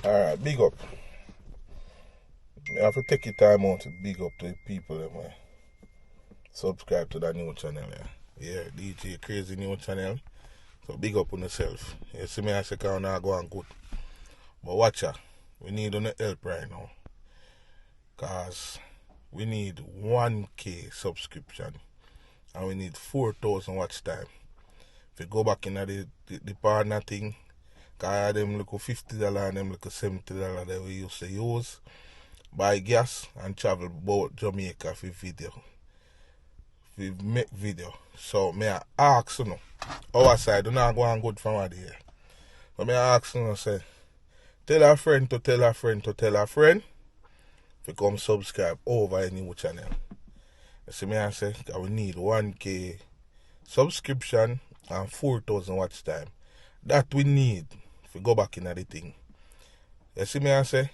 Alright, big up. I have to take your time out to big up to the people that subscribe to that new channel. Yeah, DJ Crazy new channel. So big up on yourself. You see me, I say, I'm not going good. But watch ya, we need on help right now. Because we need 1K subscription. And we need 4,000 watch time. If you go back in the partner thing, because them look $50 and them look $70 that we used to use. Buy gas and travel about Jamaica for video. We make video. So me I ask you know, our side do not go on good from out here. But me I ask you know, say, tell a friend to tell a friend to tell a friend to come subscribe over a new channel. You see me I say, we need 1K subscription and 4,000 watch time. That we need if we go back in the thing. You see me I say?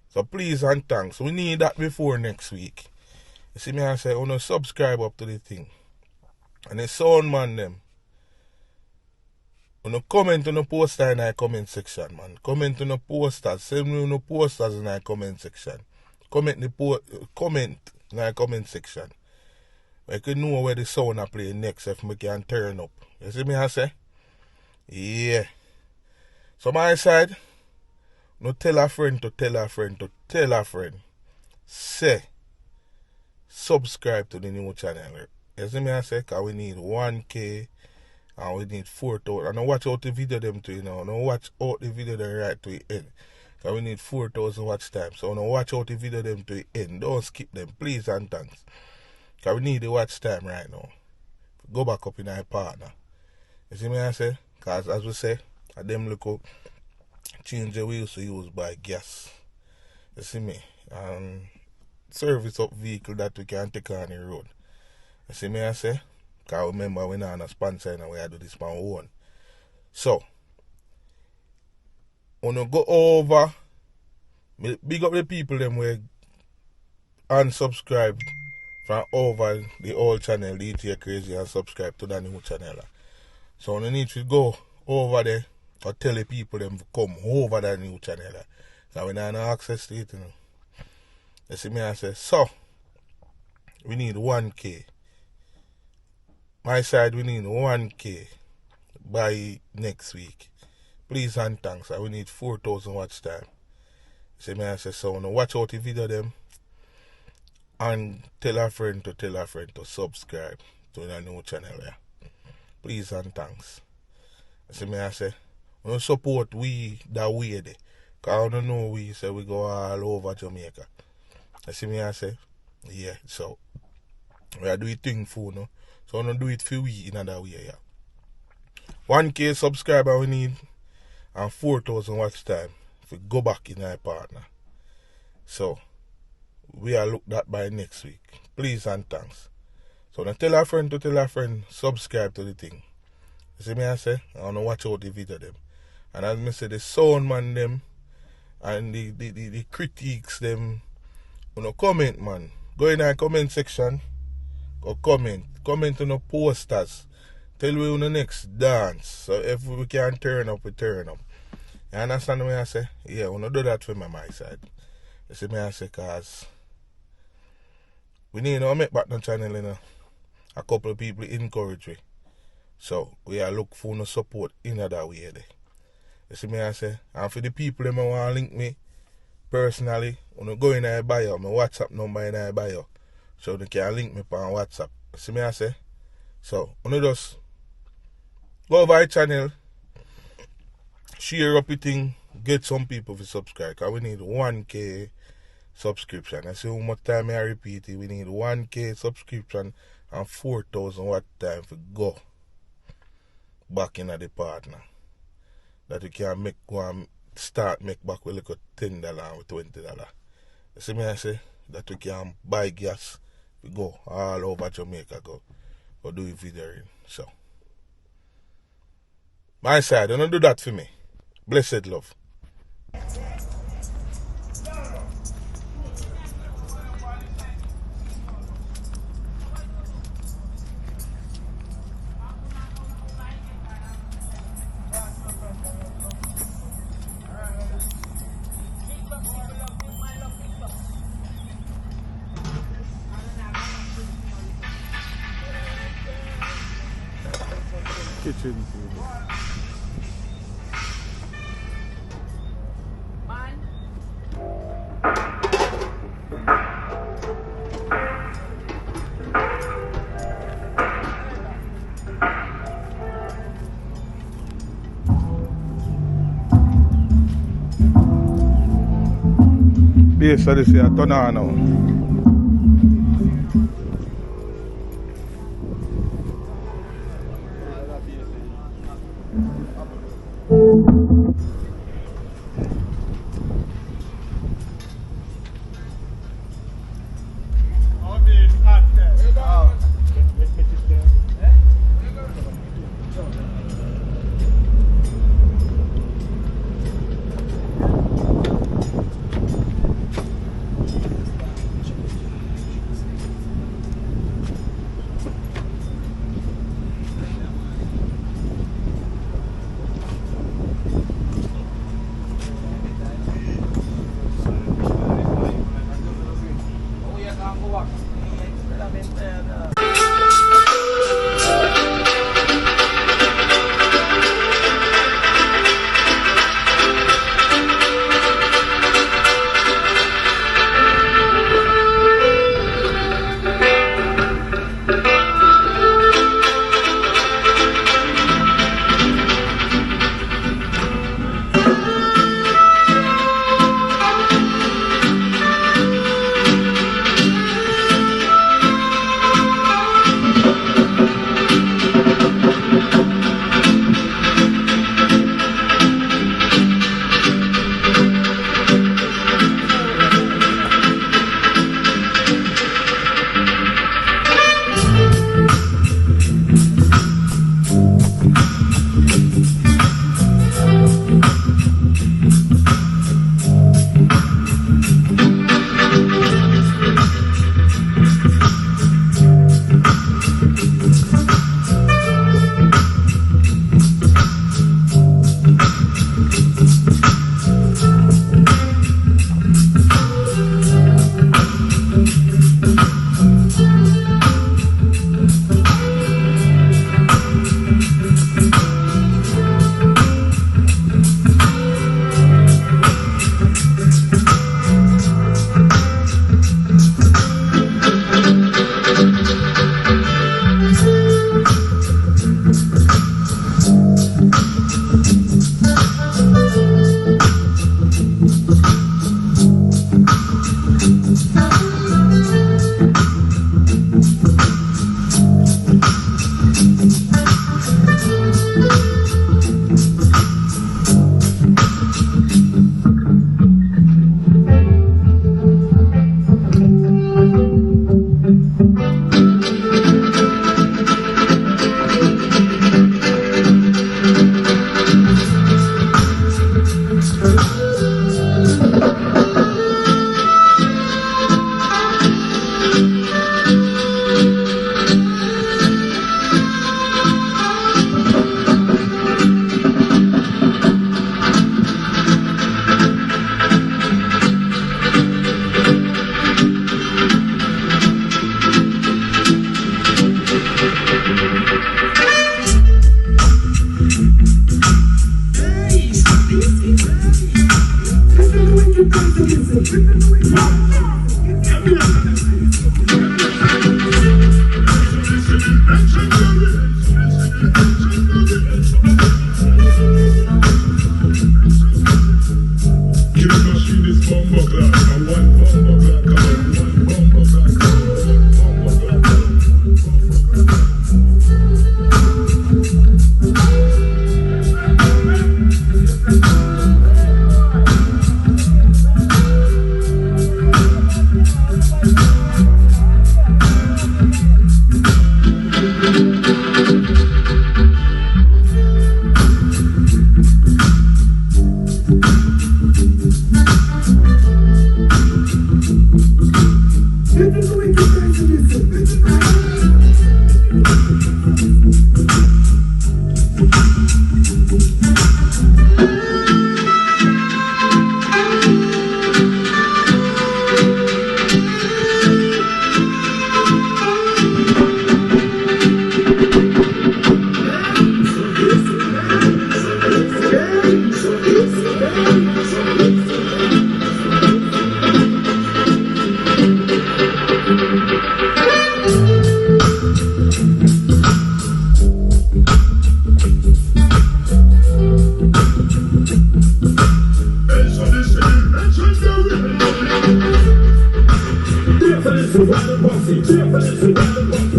So please and thanks. We need that before next week. You see me I say, I subscribe up to the thing. And the sound man them. Comment on the poster in the comment section, man. Comment on the posters. Send me on the posters in the comment section. Comment in the comment section. I can know where the sound I play next if I can turn up. You see me I say? Yeah. So my side, no tell a friend to tell a friend to tell a friend. Say, subscribe to the new channel. You see me I say? Because we need 1K and we need 4,000. And watch out the video them to, you know. No watch out the video them right to the end. Because we need 4,000 watch time. So no watch out the video them to the end. Don't skip them, please and thanks. Because we need the watch time right now. Go back up in our partner. You see me I say? Because as we say, at them look up, change the we used to use by gas. You see me? Service up vehicle that we can take on the road. You see me I say? Because remember we're not a sponsor and we have to do this by our own. So, when you go over, big up the people them where unsubscribe from over the old channel, DJ Crazy, and subscribe to the new channel. So you need to go over there or tell the people them to come over that new channel. Because we don't have access to it, you know. You see me I say, so, we need 1K. My side, we need 1K by next week. Please and thanks. We need 4,000 watch time. You see me I say, so, watch out the video them. And tell a friend to subscribe to the new channel. Yeah. Please and thanks. You see me I say, we support we that way there. Because I don't know we say we go all over Jamaica. You see me I say? Yeah, so we are doing thing for no. So we don't do it for we in another way, yeah. 1K subscriber we need and 4,000 watch time if we go back in our partner. So we are looked at by next week. Please and thanks. So now tell a friend to tell a friend, subscribe to the thing. You see me I say? I want to watch out the video them. And as I say, the sound man them and the critiques them, comment man. Go in our comment section. Go comment. Comment on the posters. Tell me on the next dance. So if we can turn up, we turn up. You understand what I say? Yeah, we don't do that for my side. You see me I say, cause we need to make back the channel, you know. A couple of people encourage me. So we are look for no support in that way there. You see me I say? And for the people that want to link me personally, when I go in our bio, my WhatsApp number in our bio. So they can link me on WhatsApp. You see me I say? So when you just go over our channel, share up your thing, get some people to subscribe. Because we need 1K subscription. I see how much time I repeat it. We need 1K subscription and 4,000 watch time to go back in the partner. That we can make one start make back with like $10 and $20. You see me I say? That we can buy gas. We go all over Jamaica go do a video in. So my side, don't do that for me. Blessed love. switch into. Bassodyssey, I turn on now.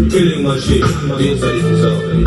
Killing my shit, DANCEHALL sound.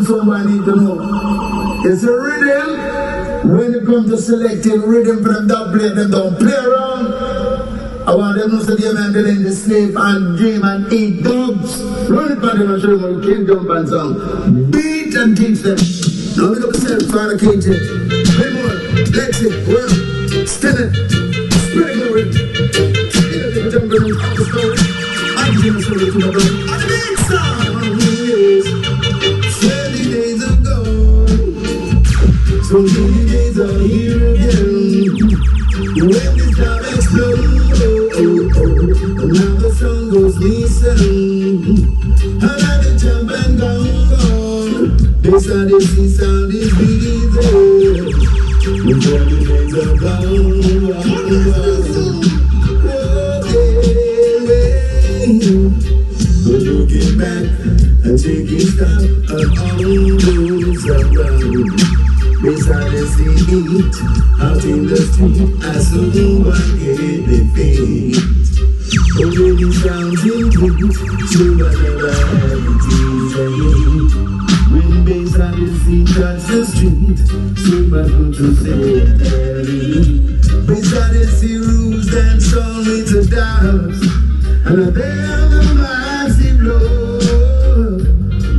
Somebody need to know. It's a rhythm. When it comes to selecting rhythm for them that play, them don't play around. I want them to say them and then they sleep and dream and eat dogs. Run it for them and show them how you can jump and song. Beat and teach them. Now look up yourself, Father King. Play more. Let's it. Well, spin it. Spin it over it. Spin it. Jump it on the story. I'm going to show you to my brother. And the big song. So many days are here again. When this time explodes, now the sun goes missing. And I can jump and gone. Bassodyssey sound is busy. When the days are gone. But looking back and taking stock of all those around. Bassodyssey eat out in the street, I soon get the feet. Oh, baby sounds include, so whatever it is I hate. When Bassodyssey touch the street, so much to say. Bassodyssey rules dance only to dance, and they're the massive love.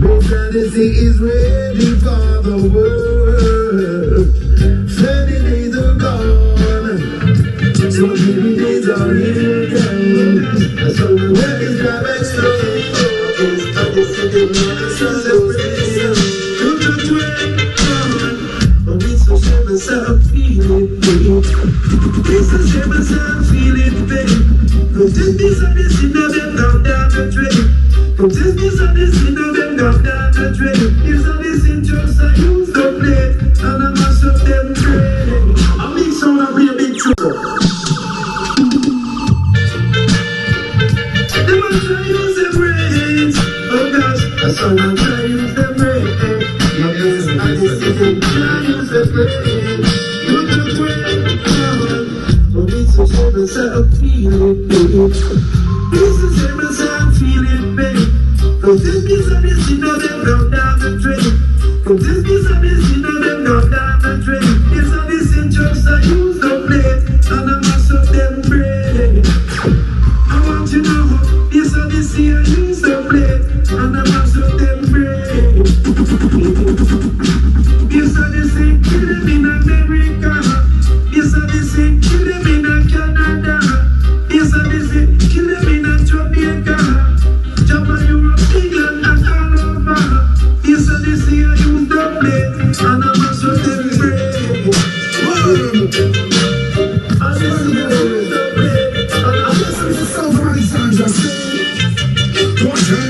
Bassodyssey is ready for the world. 30 days are gone, so many days are here again. So the work is driving slow, I just think another celebration. To the train, but we so shame myself, feeling pain. We so shame myself, feeling pain. Cause this Bassodyssey now them come down the drain. Cause this Bassodyssey now them come down the drain. If Bassodyssey just I use the plate. And I must have them brain. I make sound and play a big trooper. They must try use their brains. Oh gosh, I saw them try use their brains. Yes, I just see them try use their brains. You the brain, but it's a shame as I'm feeling pain. It's a shame as I'm feeling pain. Cause this Bassodyssey now them down the drain. Cause this Bassodyssey now them down the drain. It's a listen just I use the plate and I mash up them brain. I want you to know Bassodyssey I use the plate and I mash up them brain. Bassodyssey kill them in America. Bassodyssey kill them in Canada. Bassodyssey kill them in Jamaica. Japan, Europe, England and all over. Bassodyssey I use the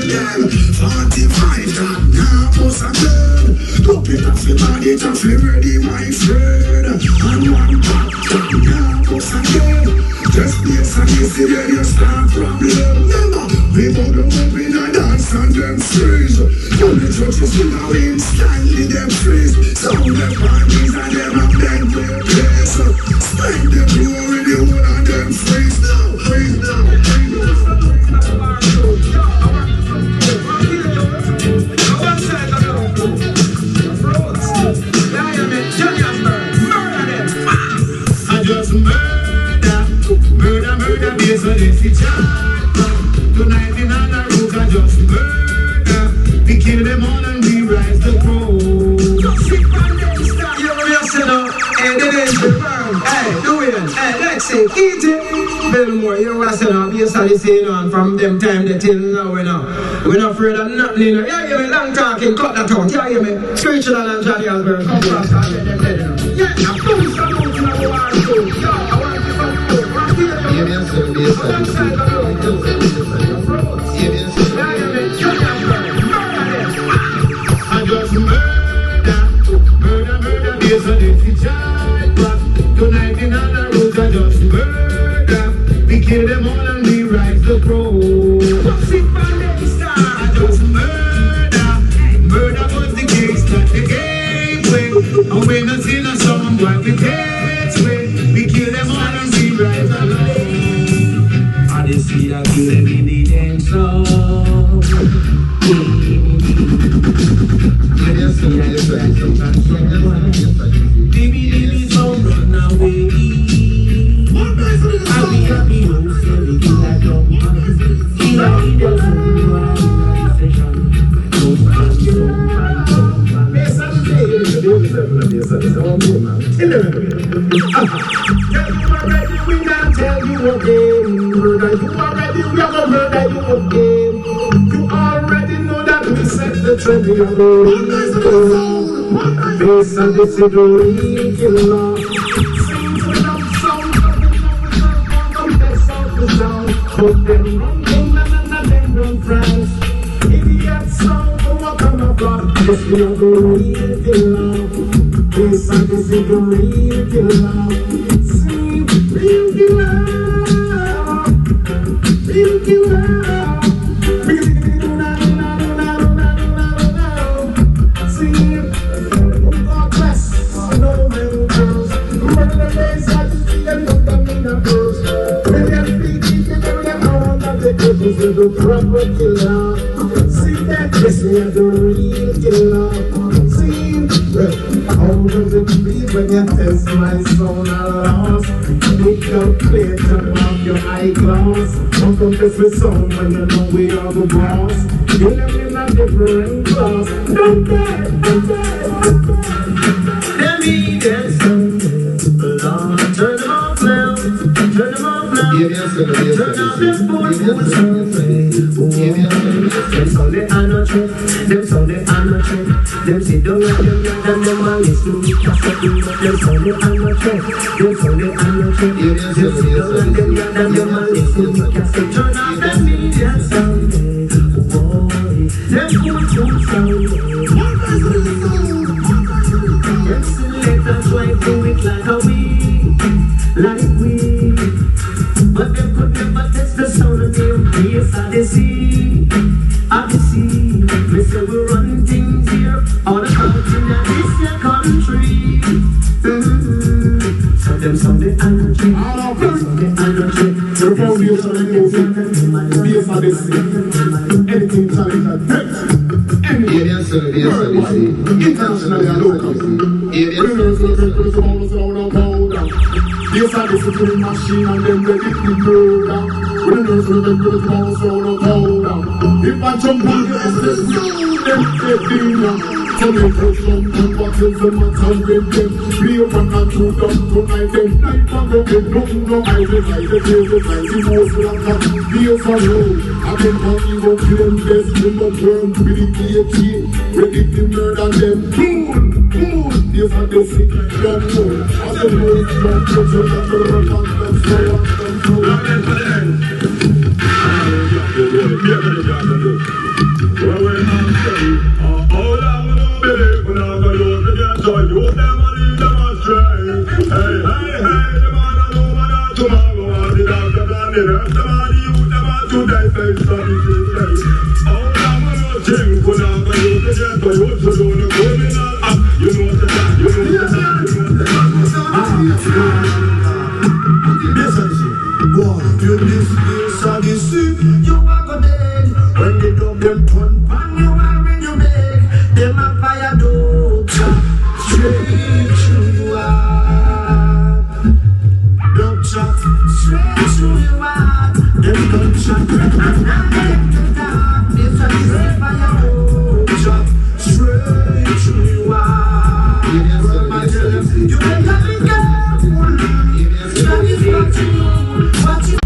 again. 45 that now was again. Top it off your body, it off your ready, my friend. And one pop that now was again. Just place and easy where you start problem. Remember, we both don't up in a dance and them freeze. All the churches in our instantly them freeze. Sound the parties and them up them their place. Spend the glory, the whole of them freeze now, freeze now, freeze now. I just murder, bassodyssey child. Tonight in on the roof, I just murder. We kill them all and we rise the crow. Just sit on them start. You know what I'm saying? Hey, the days the firm. Hey, do it. Hey, let's say, eat it. Belmore, you know what I'm saying? Bassodyssey, on from them time they till now, we're not afraid of nothing, you know. You hear me? Long talking, cut that out. You hear me? Spiritual and Johnny Osborne. Come fast, I'll get them dead, you know. Yeah, now, boom, some out in the war, so. Yo, I want to I just murder, bassodyssey child. But tonight in on the road, I just murder. We kill them all and we rise the crow. I just murder was the case, not the gateway. And when I see someone we take way, we kill them all and we rise the crow. Odyssey, I kill them in the dance hall. Baby, don't run away. I'll be happy, won't say me till I come. Feel like it doesn't do a session. We not tell you again. Murder you already, we are gonna murder you again. You already know that we set the trend. We are going to bassodyssey the real killer. Sing without sound, complex of the sound. But them run England and them run France. Idiot sound, what kind of God? Yes, we are the real killer. Bassodyssey the real killer. Sing real killer, real killer. The proper killer. See that? Yes, we are the real killer. See, how does it feel when you test my sound and lost? Make your plate and have your eyeglass. Don't confess with sound when you know we are the boss. You live in a different class. Don't dare, don't dare, don't dare. Let me dance Lord, turn them off now. Turn them off now. Turn off them boys who will serve me. Them sound they are not trick. Them sound they are not trick. Them sit down like them young and them all listen to them sound they are not trick. Them sound they are not trick. Them sit down like them young and them all listen to cassette. Turn off them media sound. Boy, them cool sound. Excellent, that's why do it like we. But them could never test the sound of them. Yes, Odyssey. We say we run things here all about in this country. So them Sunday and trip. Sunday and trip. The foundation of music. Yes, Odyssey. Anything talented. Internationally and locally. Yes, I listen to the machine and them ready to go down. When the nurse will them put the power so don't go down. If I jump on the step, them taking down. So they push them and what is them and some with them. Be open and two down tonight them. Night for the bed, no I will hide the table, I see most of them. Be a follow. I've been talking about them best in the world with the PhD. Ready to murder them. Cool. Yes, I do see them more. As the world comes to the world and so on and so on. King Kunaka, you can get to you to do the criminal act. You know the that, you know the that, you know the that. You this is a deceit. You are go dead when they dub them turn pan you are when you make them a fire dope straight through you are. Dub shot straight through you are. Them gunshot and now get to dark. This a straight fire dope shot straight through you are. You better be careful. That is what you know. What you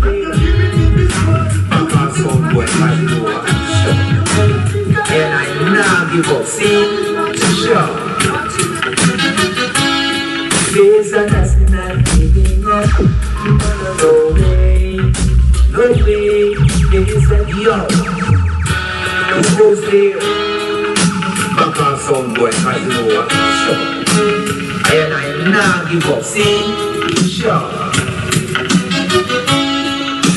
and I now give up. See, sure. This and that's not giving up. No way, no way. This and yo. Who's there? Back on some boy, I know. Sure. And I now give up. See, sure.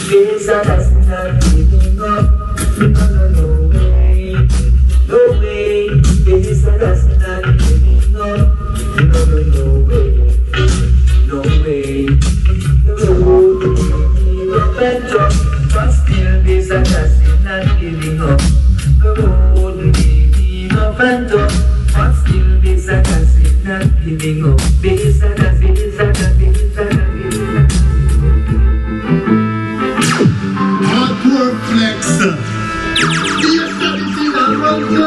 This and that's not giving up. No way, no way. This and that's not giving up. No way, no way. No better, but still this and that's not giving up. The road may no better, but still this and that's not giving up. This and that's, this and that's, this and that's. Flex. Yes, that is in a rock, yo.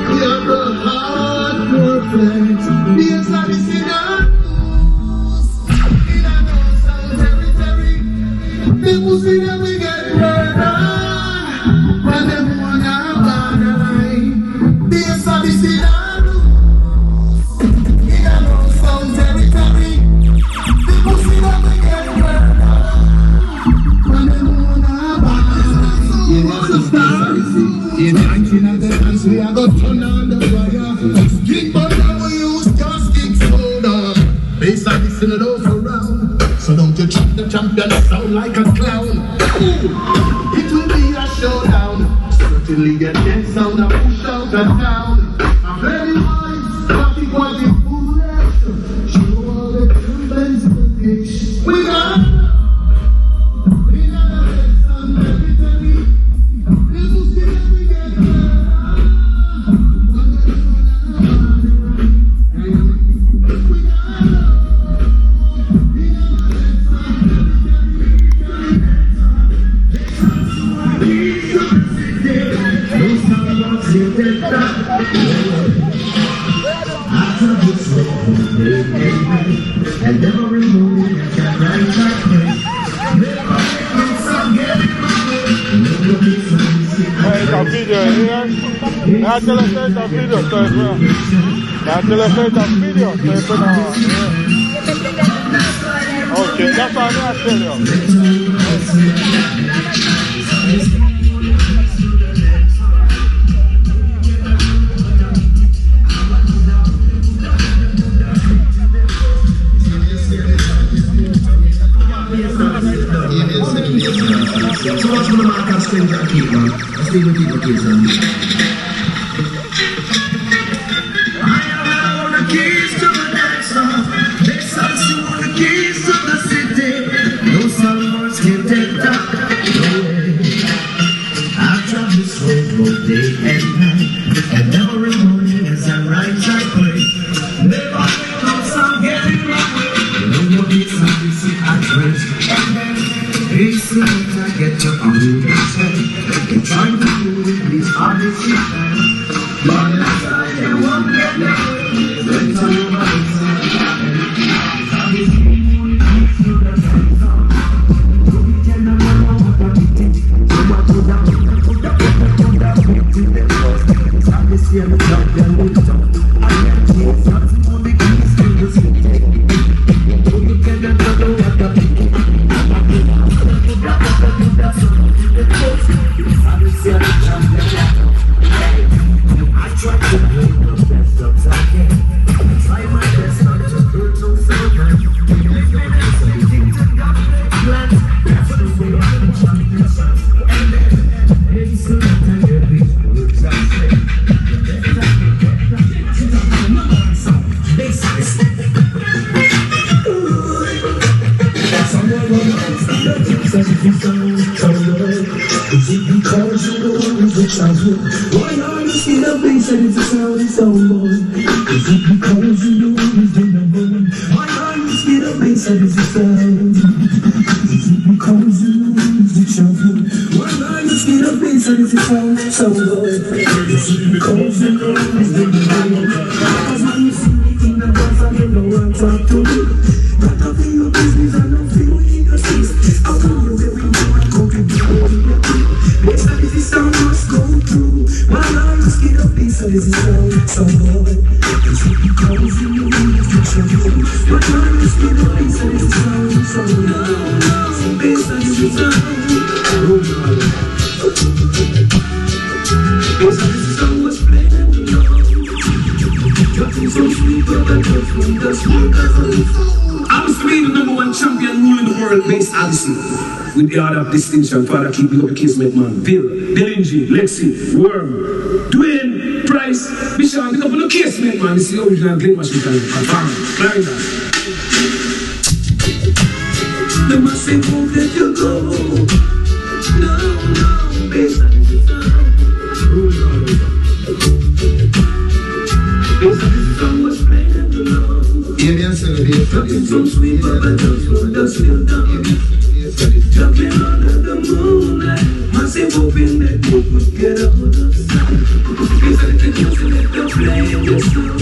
We are a hardcore flex. Yes, that is in a news. In a no-sound territory. People see that we get murdered. When them wanna borderline. Yes, that is in a news. In a no-sound territory. People see that we get murdered. When them in 19 we are going to turn on the fire. Street butter we use caustic soda. Bass like this in the over round. So don't you chop the champion sound like a clown. Ooh, it will be a showdown. Certainly get that sound and push out the town. I'm very wise, but it was in foolish. Show all the truth. We got and every morning I can write back way. Esta video here. Déjate la esta video, estoy bueno. Déjate la esta video, estoy bueno. Okay, that's all I tell you. So what's going to mark us strings and keep on? Let's see what people kids on. I have all the keys to the dance song. Next time you want the keys to the city. No songbirds can take that. No way. I've traveled this road both day and night. And every morning as I ride, I play. Never no song getting my way. No more beats on this address. It's the I get to understand. I'm trying to do it, these Odyssey. But I won't get there. Let's tell you about Why are you see the bass and it's a sound boy? Is it because you know he's the number one? Why are you see the bass and it's a sound? Is it because you know he's the champion? Why are you see the bass and it's a sound boy? Is it because you know he's the number one? Because when you see me in the dance and you know I talk to you, not up in your business and don't feel in your seats. I'll tell you every day I go to you. Bass and it's a sound must go through. Why are you scared of bass and it's a sound boy? Is it because you know he's the champion? Why are you scared of bass and it's a sound boy? Bass and it's a sound. Bass and it's a sound was playing in the love. Nothing so sweet but I come from the sweet. I'm Sweden #1 champion ruling the world, bass Odyssey. With the order of distinction, Father, keep me up the case, make man. Bill, Dillingy, Lexi, Worm, Dwayne, Price, Bishop, pick up on the case, make man. This is the original Glen Machine time. Clarinet. The massive move that you go. No, bass and the sound. Ruling all over. Bass and the sound was playing in the love. Nothing so sweet, but I just want to still down. Jumping under the moonlight, massive hoping that you could get out of sight. It's like the music that they're playing your sound.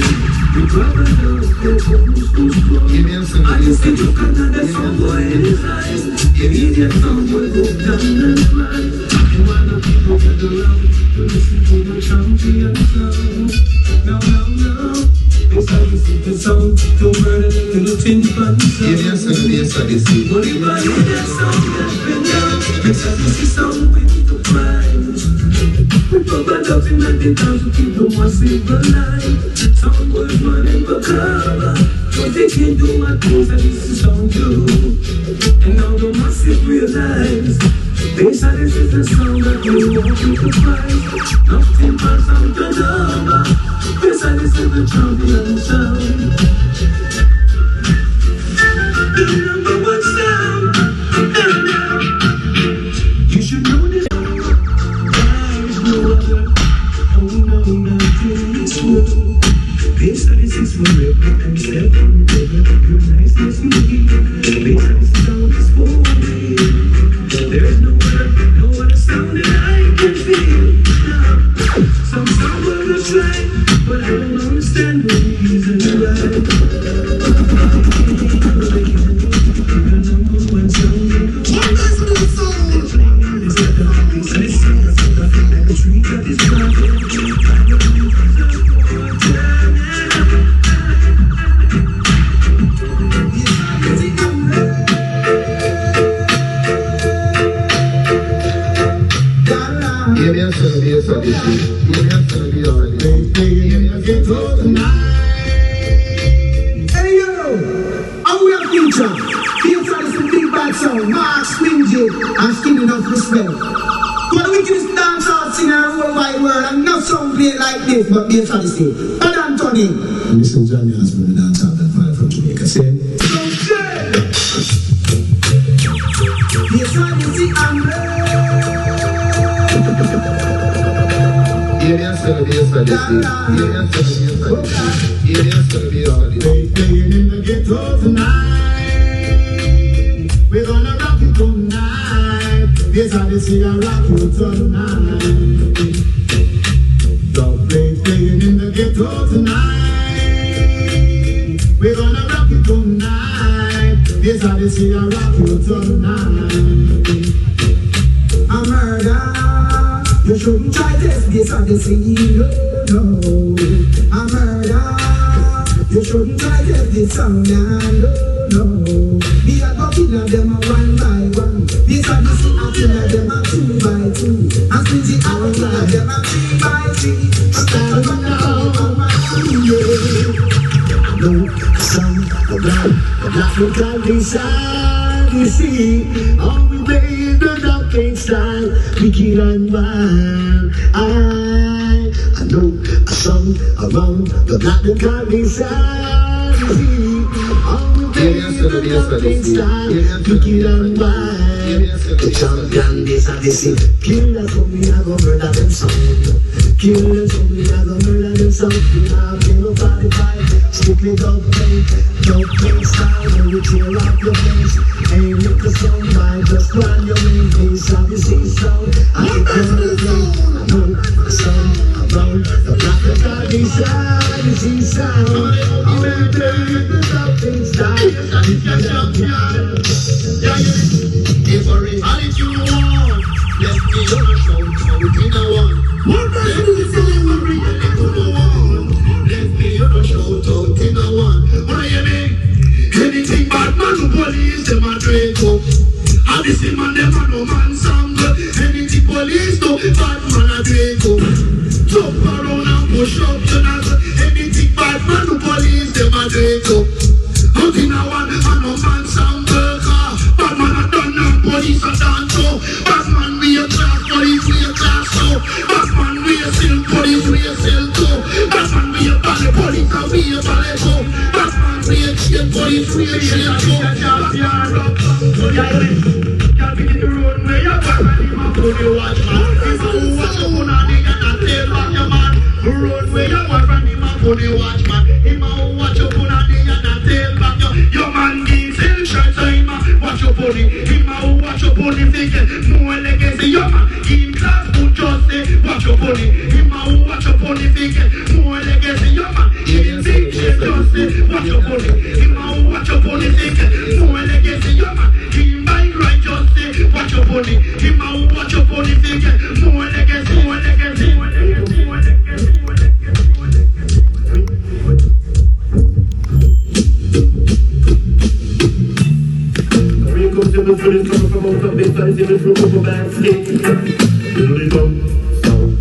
You probably know I just think you can another song boy in his eyes. You need your song boy go down and slide. You wanna people get around to listen to the champion sound. No. It's how you see the sound, to murder the little tin pan sound. What if I hear that sound that's been down? It's how you see sound with the pride. We pop a dubs in the dance to keep the massive alive. Sound was running for cover, but they can't do what goes and this is sound do. And now the massive realize bass and this is the sound that we want you to find. Nothing but sound to number. Bass and this is the champion sound. The #1 sound. You should know this. There is no other. Oh no, nothing is true. Bass and this is forever and step on the river. Your niceness you give. Bass and this sound is for me. There is no other sound that I can feel. Some sound will try, but I don't understand the reason why. The #1 sound in the world. They're playing this at the bass and it's like a tree that is planted. Hey yo, I'm with feature. Feature is some big bad sound. Mark, Swingy, and Skinny enough respect. One of the wickedest dancehall singer in the whole wide world, and no sound play like this, but be a Odyssey. But Anthony. And this is Johnny has been the dancehall that fire from Jamaica. Say. Be a Odyssey and Playing in the ghetto tonight. We're gonna rock it tonight. Yes, I see a rock you tonight. Stop playing in the ghetto tonight. We're gonna rock it tonight. Yes, I see a rock you tonight. a murder. You shouldn't try this, this and this, no. A murder. You shouldn't try this sound, no. We are go kill them one by one. This and this, I kill them 2 by 2. And Swingy, I will kill them 3 by 3. Stand now, no, some the black will come beside you see. All we play the ducking style, wicked and wild. I know a song around the black will come beside you see. All we play the ducking style, wicked and wild. The champion this and this, killers for me, I go murder them son. Killers only have a murder themselves. We have no 45. Strictly dub play style. When we tear up your face, ain't make the sound by just run your way. Face of the sea sound. I can come to play. I know the sound around the black and garden side. The sea sound. I will play the dub play style. And if you're champion, if I read it you want, let me shout out in a one. Let me celebrate it to the one. Let me shout out in a one. What do you mean? Anything bad man to police, them a drink up. Odyssey man, them a no man sound. Anything police do, bad man a drink up. Jump around and push up to us. Anything bad man to police, them a drink up. Out in a one, a no man sound burger. Bad man a done and police a dance so. Bad man we a class, police we a class so. Bad man we a silk, police we a silk too. Bad man we a ballet, police a we a ballet too. Bad man we a chain, police we a chain too. Can't be in the road where you're back and him a put you watch man. Him a who watch you on the and a tail back your man. Road where you're back and him a put you watch man. Him a who watch you on the and a tail back your man gives him shot so him a watch your pony. Him a who watch your pony thinking more legacy your man. Him class put just say watch your pony. Him a who watch your pony thinking more legacy your man. Him big shit just say watch your pony. Him a who watch your pony thinking more legacy your man. Him bike right just say watch your pony. Him a who watch your pony thinking more legacy, more legacy, more legacy, more legacy, more legacy, more legacy. The foot is coming from out of base, and it's from over back skin. Diddly bum sound,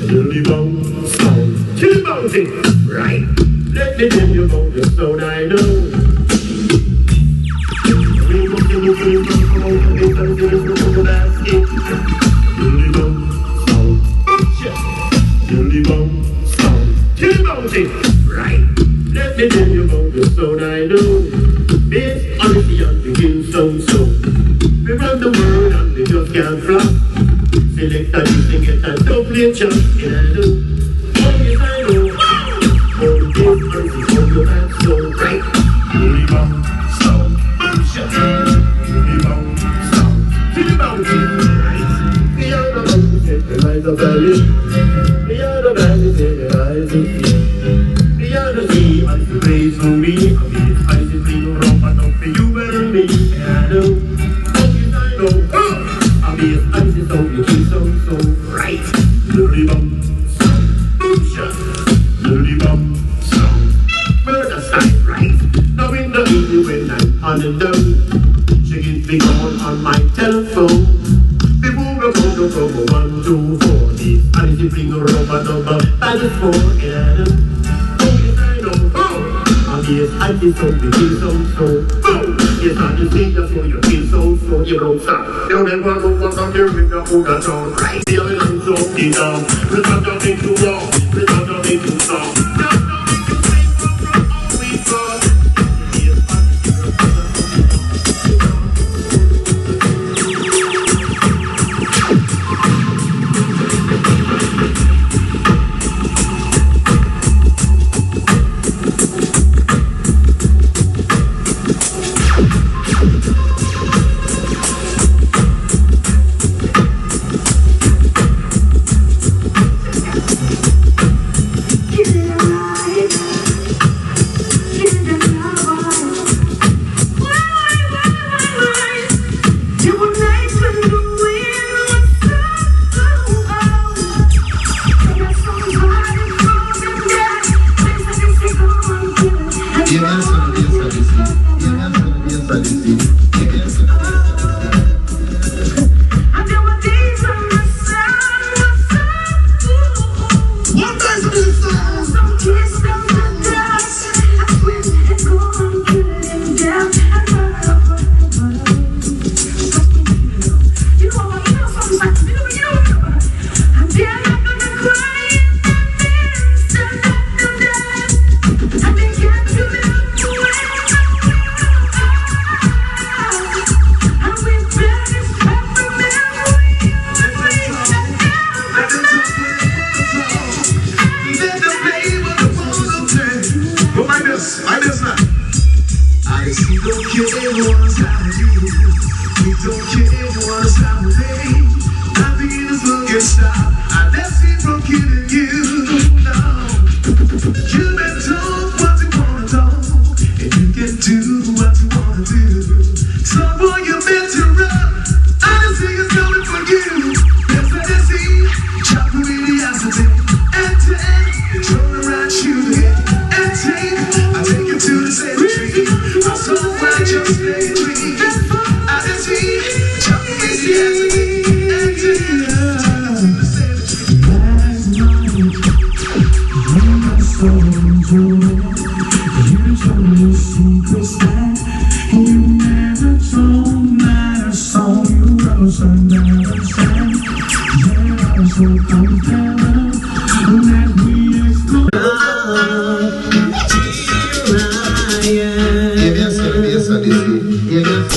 diddly bum sound. Chill about it, right? Let me tell you about the sound I know. The foot is coming from out of base, and it's from over back skin. Diddly bum sound, diddly bum sound. Chill about it, right? Let me tell you about the sound I know. Bass, Odyssey and the hill sound so. We run the world and we just can't flop. Select a distinct get a double chop. And I do. Oh yes I know. All the bass, Odyssey, all the bass so right. Holy bum sound. Boom shot. Holy bum sound. Till about it right. We are the ones who set the rise of valley. We are the band who set the rise of sea. We are the sea and the praise for me. For you and me, I know, yes I know, I'll be as icy so you keep so right. Dirty bum sound, boom shot, dirty bum sound, murder side right. Now in the evening when I'm on and down, she gets me on my telephone. Before we go from 1 to 4, this icy bring a rubber number by the 4, yeah. Oh yes I know, yes, I feel so, we feel so. Yes, I just think that's what you feel so. You don't stop. You never know what I'm hearing, the whole that's all right. The other thing's so deep down. We're not talking too long. We're not talking too soft.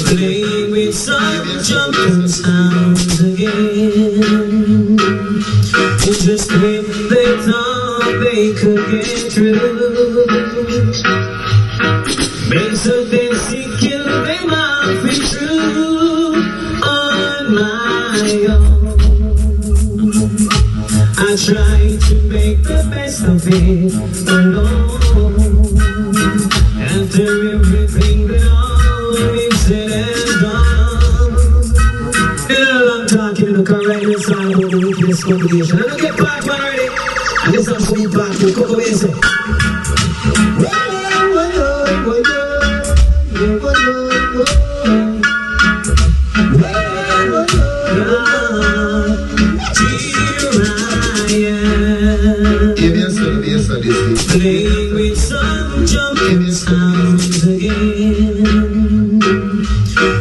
Play with some jumping sounds again. It's just when they thought they could get through. Bassodyssey killed them off and true on my own. I tried to make the best of it alone. After everything that all we've said and done, you know I'm talking, look alright, this song about the wickedest combination. I don't get part one already, and this song's going part two. Come over here, say. Playing with some jumping sounds again.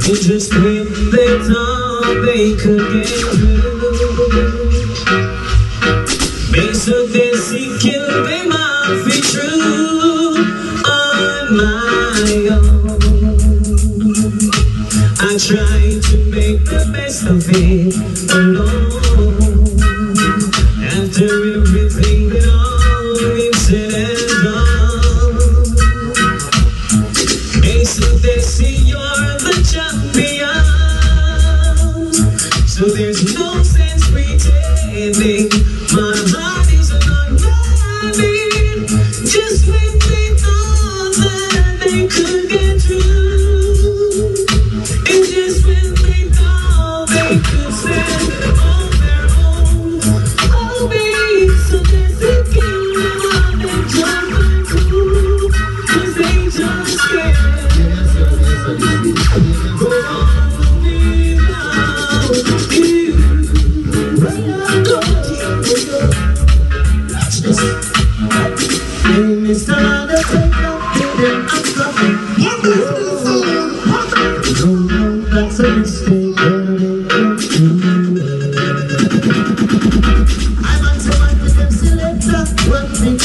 It's just when they thought they could get through. Bassodyssey killed them off and true on my own. I tried to make the best of it alone. After everything that all we've said and done, Bassodyssey, you're the champion. So there's no sense pretending my heart is not running. Just when they thought that they could get through, and just when they thought they could stand on their own, oh baby, so Bassodyssey killed them off and jumped back through, 'cause they just can't go on without you. Hey, Mr. Undertaker, give them a coffee. Don't know that's a mistake, but they can do. I'm on to my rhythm selector, one thing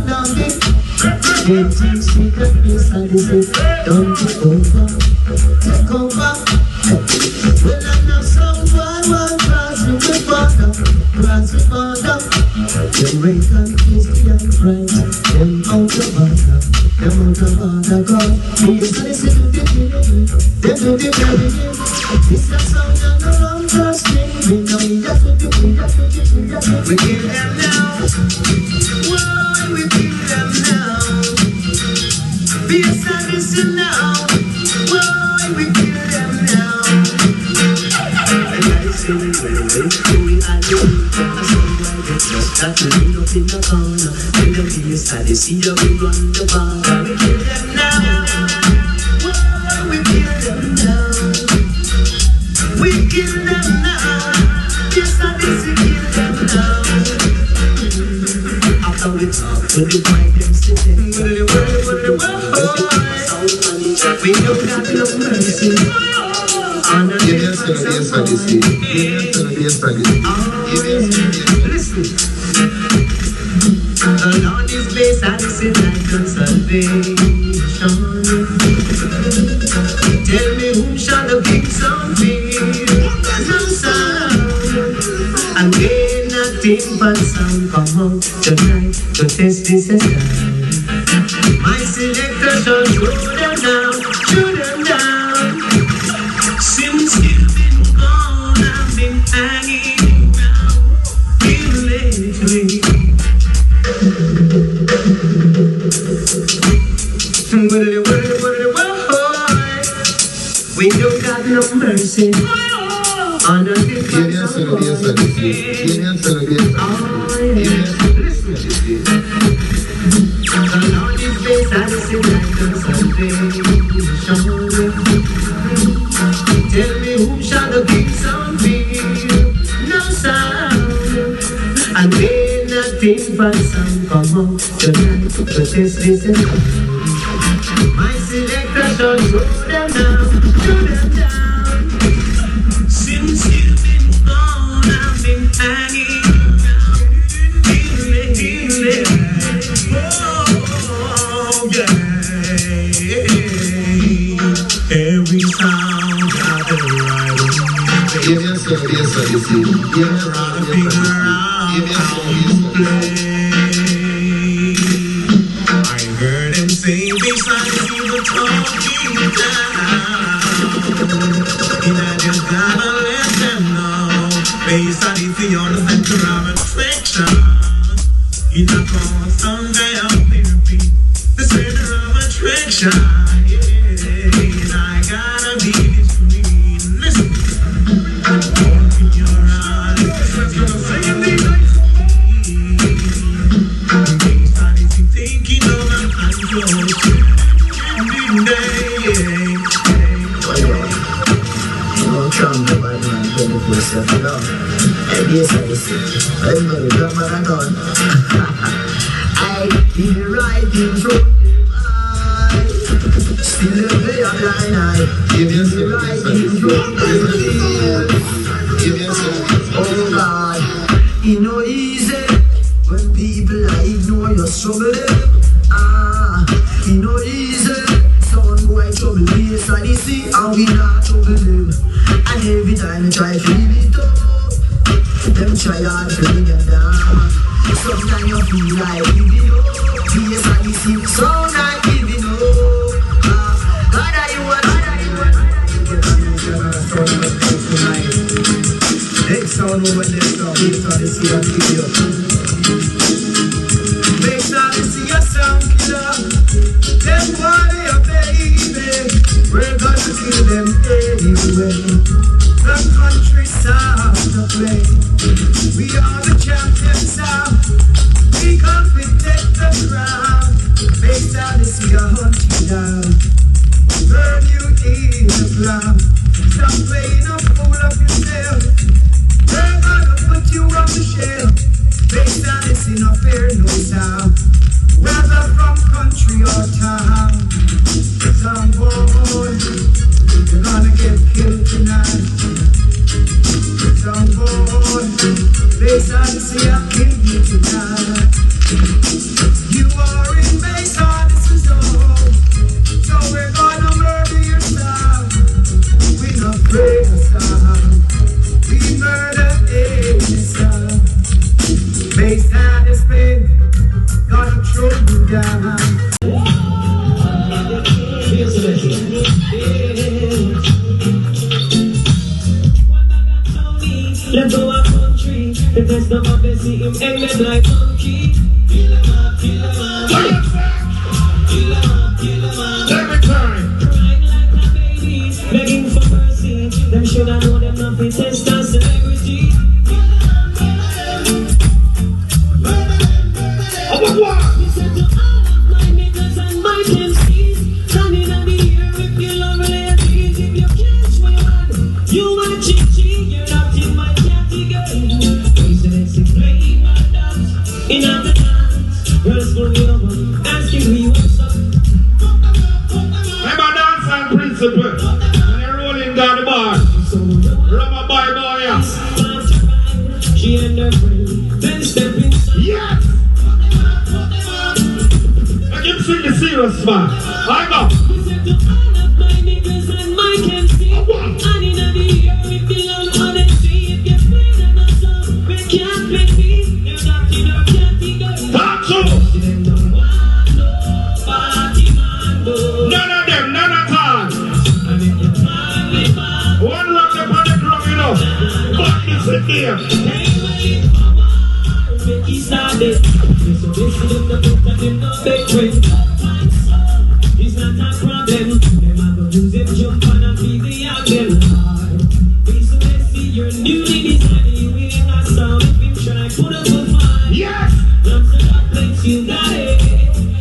love it. Can't you see that Bassodyssey, don't take over, take over. Well, I'm not someone crossing the border. Jamaican Christian friends, them out of order, God. Bassodyssey do the killing, they do the burying. This is sound and the wrong trusting. We know we kill them now. Why we kill them now? Bassodyssey now. Why we kill them now? And I say we just got to lean up in the corner. And the Bassodyssey, we run the bar. We kill them now. Whoa, we kill them now. We kill them now. Bassodyssey kill them now. After we talk to the white them sitting. We don't got no mercy. The Lord is Bassodyssey like a salvation. Tell me whom shall the kings of no sound. And they nothing but sound come out tonight to test this sound. My selector shall show them down, show them down. Since you've been gone, I've been hanging around you lately. We don't got no mercy on the difference of the Lord is Bassodyssey like a salvation. Tell me whom shall the kings of no sound. And they not waiting for the sun come out tonight to test this and my selector shall show them down, show them down. Since you've been gone, I've been hanging feeling. Oh, yeah. Every sound got the right one. Give me a song, you see. Give me a song, give me a song, I heard him say beside you were talking down. And I just gotta let them know. Based on if you understand the wrong attraction. In a constant day of therapy. The center of attraction. Yeah, and I gotta be discreet. Listen. Open your eyes. Let's go sing it. Based on if you thinking of an unknown. Come to my man, 24/7, love. Yes, I see. I'm gonna come and gone. I did the right thing, so still a play on line. I give you the right thing, give you some. Oh God, you know easy when people ignore your struggle. You know easy. Sound boy trouble place and you see, and we not trouble them. And every time you try to leave it up, them try hard to bring you down. Sometimes you feel like giving up. Yes, and you see, sound like giving up. God, are you one? Next sound over next sound, based on this here video. Based on this here sound killer. Them body up, baby. We're gonna kill them anyway. The country sound to play. We are the champion sound. We come to take the crown. Based on this we are hunting down. Burn you in the ground. Stop playing a fool of yourself. We're gonna put you on the shelf. Based on this in a fair no sound. Whether from country or town. Some boy, you're gonna get killed tonight. Some boy, based on see I'll kill you tonight. You are in base on this is all. So we're gonna murder your sound. We're not afraid of sound. We murder any sound. Based on this pain, gonna throw you down. Let's go our country. The best of Odyssey, him ended like monkey. Killaman, Killaman, Killaman, Killaman. Every time. Crying like the babies, begging for mercy. Them shoulda know them not be test and celebrity. We said to all of my niggas and my MCs, standing on the air if you love ladies. If you catch my hand, you my chichi, you're not in my category. Basically playing my dance in the dance. Girls for me over, asking me what's up. I'm a dancehall principal. And you're rolling down the bar. Rubber boy. She and her friend, then step inside. Yes! Let him sing the serious man. I go. We said to all of my niggas and my MC, and in the air if you love Odyssey, if you're playing on a song, we can't play me. You're not in our category. Talk to. Them don't want no party man, no. None of them, none at all. And if you're fine with man, One lock up on the drum, you know. Fuck this in there. hey, wait, come on, make it started. So this is the book that them no big friend. It's not a problem. Them a go use them jump on and feed the album hard. So let's see your newly designed. You ain't a sound if him try put up a fight. Yes! Lots of that place you got it.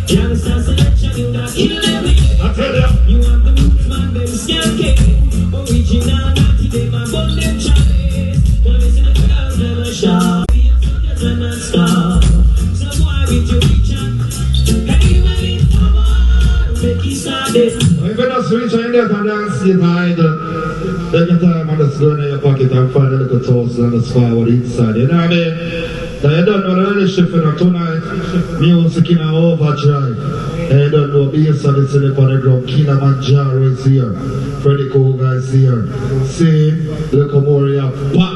Youngster selection you got kill them. I tell you. You want the roots man them scan cake. Original natty them a bun them chalice. Now listen to girls them a shout. We a soldiers and a star. this. If you just reach in there and dance it hide, then you time and just go in your pocket and find a little toast and just forward inside. You know what I mean? Now you don't know the relationship for tonight. Music in an overdrive. And you don't know bassodyssey on the ground. Killaman Jaro is here. Freddy Koga is here. See, look more here. Pop!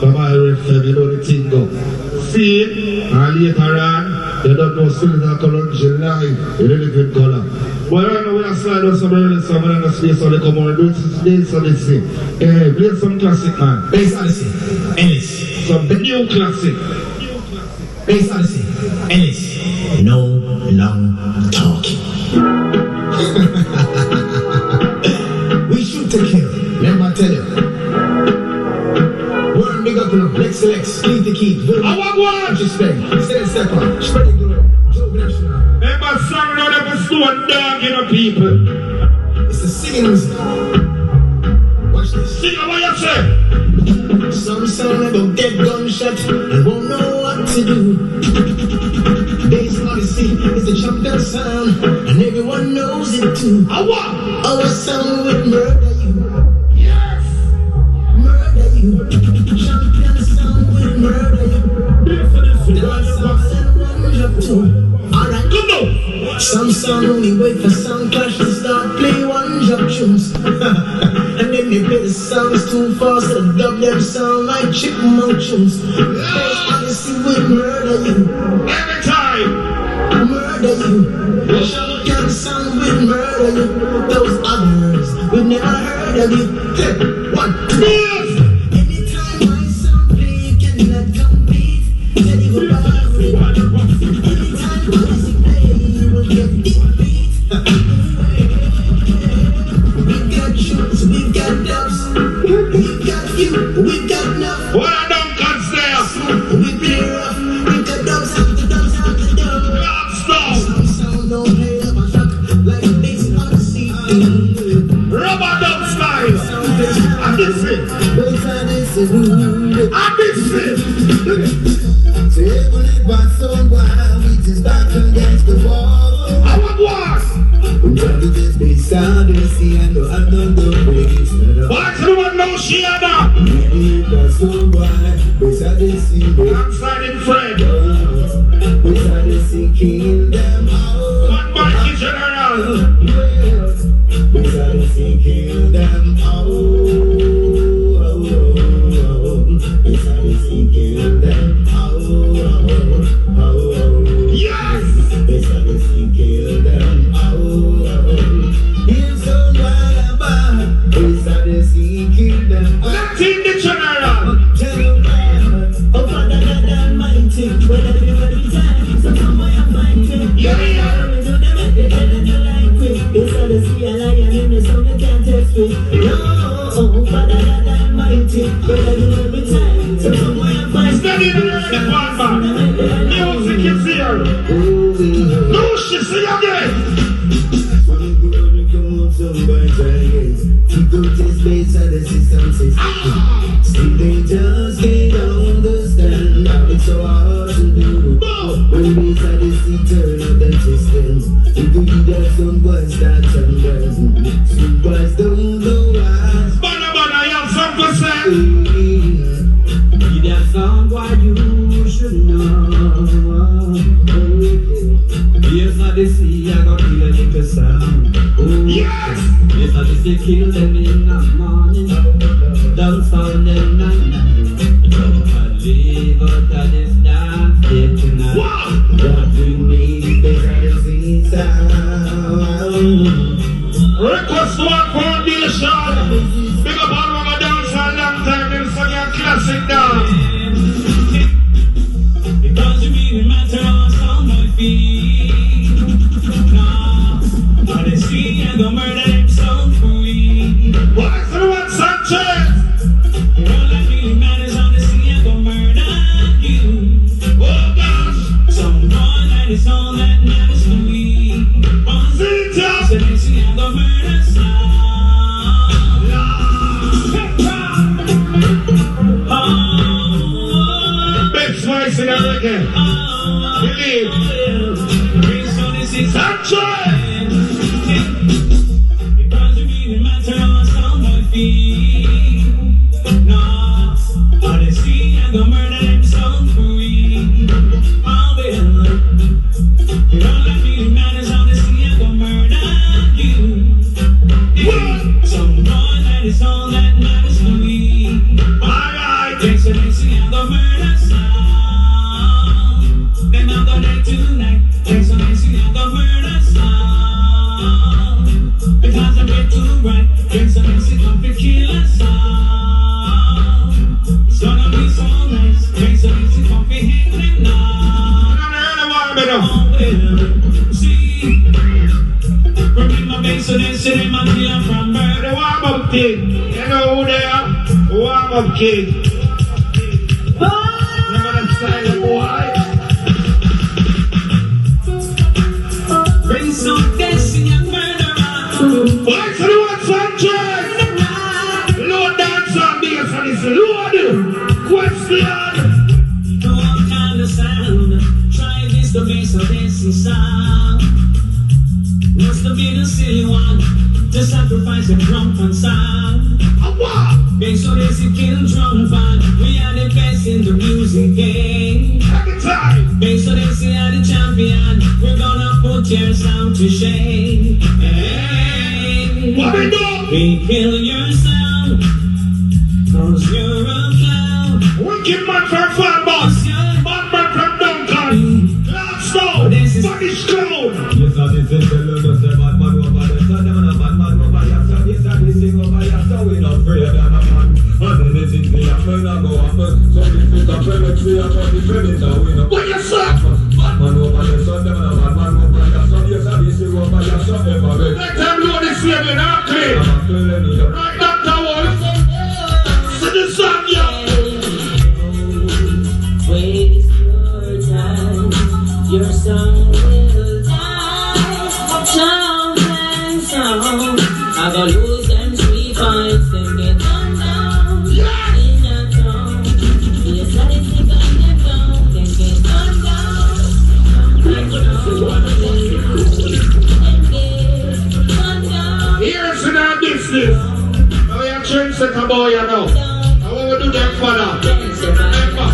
From my FM, you know the thing go. See, and later on, you don't know still in a Columbia live. You don't live in color. But right now we are slide on some early song and the space on the come on. Do it bassodyssey. Hey, play some classic, man. Bassodyssey, English. Some new classic. Bassodyssey, English. No long talking. We shoot to kill. Let me tell you. Word big up, Lex, keep the key. I want one. Respect. Step on. Spread the glory. Joe National. Remember, song not ever stone dog, you know, people. It's the singing music. Watch this. Sing what you say. Some sound never get gunshot and won't know what to do. Bass Odyssey is the champion sound and everyone knows it too. Our sound will murder you. Yes. Murder you. Champion sound will murder you. Dance and one drop too. Alright, come on. Some sound only wait for soundclash to start play one drop tunes. And then they play the songs too fast to dub them sound like chipmunk tunes. Bass Odyssey will murder you. Every time. Murder you. Champion sound will murder you. Those others we've never heard of you. Hey, 1, 2. Anytime my sound play you cannot compete. Tell you about it. Anytime Odyssey play you will get defeat. We've got tunes, we've got dubs. We've got few, we've got enough. What I don't consider. We play rough. We've got dubs after dubs after dubs. Stop. Some sound don't play up a shock like a bass Odyssey. Rubber dub style. And this it. Bass Odyssey. And this it. So even if my son while we just back against the wall. I want one. We try to just be soundsystem and no I'm not the praise. Why everyone know she had that? If my son while we soundsystem. Outside Fred. We soundsystem kill them out. One Mikey General. We soundsystem kill them out. We soundsystem kill them out. Yes. We soundsystem kill them out. If someone about, we soundsystem kill them out. Let in the General. Oh, Father God Almighty, when every time, so come on and find me. Yeah. It's all the sea, a lion in the sun, they can't test me. No, Father God Almighty, when every time, so come on and find me. Steady the early part, man. Music is here. No, she see again. Still they just can't understand how it's so hard to do. When we try to see turn up the systems, we do that some boys start chambers. Some boys don't know why. Bana, you have something to say. Give that sound what you should know. Yes, Odyssey, I got kill a little sound. Yes. Yes, Odyssey kill them in the morning. Dance all them night. Don't believe what that is not there tonight. What we need is Odyssey sound. Request one foundation. Big up all of our dance a long time. It's a classic dance. Because you really matter on sound my feet. Nah, Odyssey, I'm gonna murder them sound for me. Why is everyone Sanchez? All that really matters, Odyssey, I'm gonna murder you. Oh gosh. Someone that is all that matters to me. Zita. Odyssey, I'm gonna murder sound. Big slice in the reggae. Believe. Sanchez! Sanchez. See, remember bassodyssey, my killer from birth. The warm-up kid. You know who they are? Warm-up kid. Remember that style, boy? Bring some dancing and murderer. What's the one sunshine? Load dance on bass and it's load. Question. No one can understand. Try this, the bassodyssey sound. Must have been a silly one to sacrifice a drum and sound. Bassodyssey kill drum band. We are the best in the music game. Every time. Bassodyssey are the champion. We're gonna put your sound to shame. Hey, What we do? we kill your sound, cause you're a clown. Wicked man from FALMOUTH. Bad man from Duncan. Gladstone. Body Stone. Yes, I did say tell you just a bad man over there. So them and a bad man over here. So yes, I did sing over here. So we not afraid of a man. And anything we happen, I go happen. So if it's a felix, we are going to defend it. So we not. What you say? Bad man over there. So them and a bad man over here. So yes, I did sing over here. So ever big. Let them know this level now, clean. I'm a clean leader. Right, Dr. Wolf. See the song, yeah. Waste your time, your song will die. Sound and sound, I go lose them 3 points, then get done down. In a town, yes, I think I get down, then get done down. Here's in our business. Now we are trendsetter boy, you know. Now what we do them for now? Remember.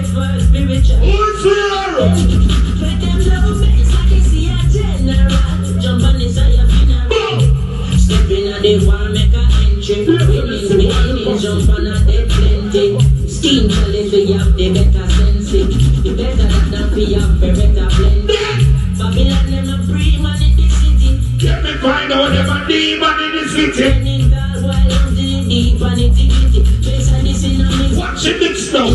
Who's here? Steam challenge, we have the better sense. The better that we have the better blend. Babylon, them a free man in the city. Let me find out them a demon in the city. Watch it mix now.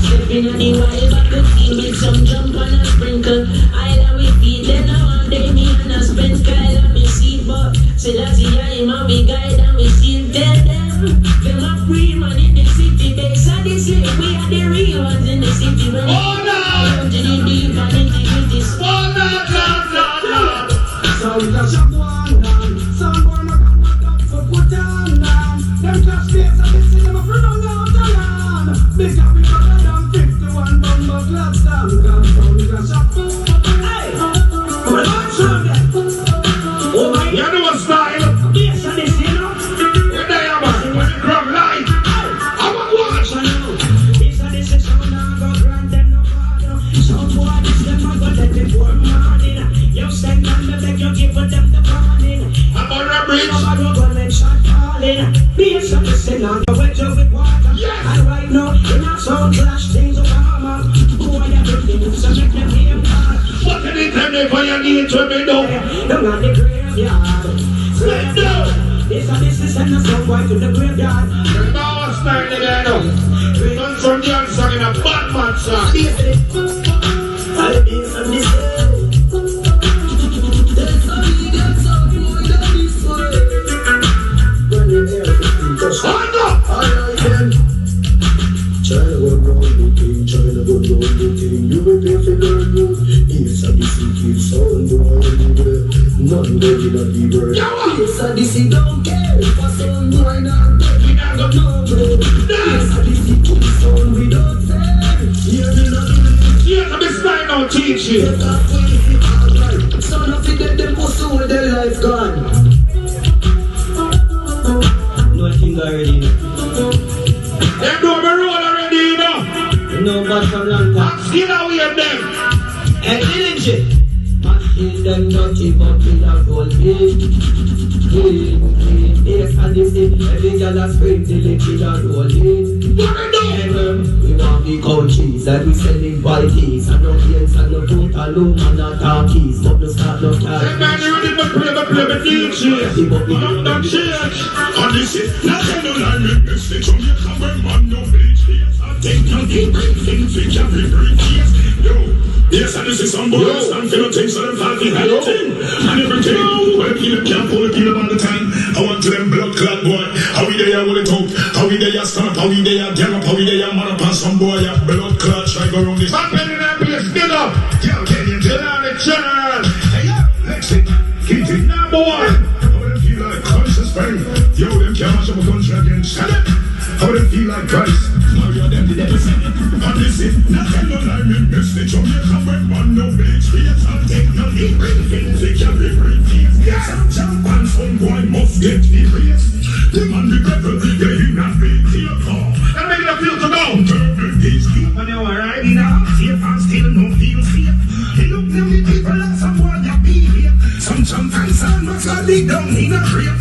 Stepping on the wild back to team with some jump and a sprinkle. Island we feed them now one day me and a spend Kyle and me see but say that's the him and we guide and we still tell them. Them a free man in the city. Bassodyssey, we are the real ones in the city. When Oh no! to the deep and integrity. Oh no, no. Sound clash up one down. Sound burn up for put on down. Them clash face and they see them a free on out the land. Big up we got down 51 bumble glass down. Sound clash up. Hey! We're not sure that. Oh my. You know what style? Yes, and this, you know. When they are man, when you grab light. I'm a watch. I know. This and this is sound and go grant them no father. Some boy this them a go let it pour morning. You stand on the beg, you give them the warning. I'm on the bridge. Yes. And right now, in a soundclash, things are calmer. Boy, everything so make them hear bad. What can you tell me for your need to me now? Down at the graveyard. Let down. This is send us some boy to the graveyard. There's no one standing there now. We done some young song in a Batman song. I'll be some this way. There's some legal song more than this way. When you're there, Stand up! China go round the thing, China go round the thing. You will pay for learn you. Yes, I see kids sound the one anywhere. None go in a deeper. Yes, I see don't care if I sound boy not dead. We not go nowhere. Yes, I see kids sound without fair. Hear me not. Yes, I'm style now teach you. Get off when you feel alright. Son of it, them must with their life gone. no thing already. They do me roll already, you know. No bad from long time. I'm still away of them. And energy. Machine them dirty, but we are gold. Yes, and this is every girl a scream till it is a rolling. What they do? Never We want the countries that we selling qualities. And no gates and no total loom and no talkies. But no start no talk. And then you didn't play the DJ. I'm not church. Odyssey. Now tell no lie, make this the Jamaican when man no bleach face. I take no deep break things we carry break face. Yo, yes, and this is some boys stand for no things so them fall behind the thing. And everything. Well, people can't pull the people all the time. I want to them blood clot boy. How we there with it out? How we there stand up? How we there gang up? How we there man up and some boy have blood clot try go around this. Back in that place, get up. Yo, can you tell on the channel? Hey, yo, let's see. Keep it number one. How them feel like conscious pain? Yo, them can't match up a country against. Shut it. How them feel like Christ? Now you're them the devil. Odyssey. Now tell no lie, me miss the Jamaican when man no bleach face. I'll take no deep break things we carry break face. Yes, I'm jump and some boy must get the race. The man the devil, yeah, he not big here for. That make you feel to go. He's cute when you are riding out. Safe and still no feel safe. He look them the people like some boy that be here. Some champions and must have dig down in a grave.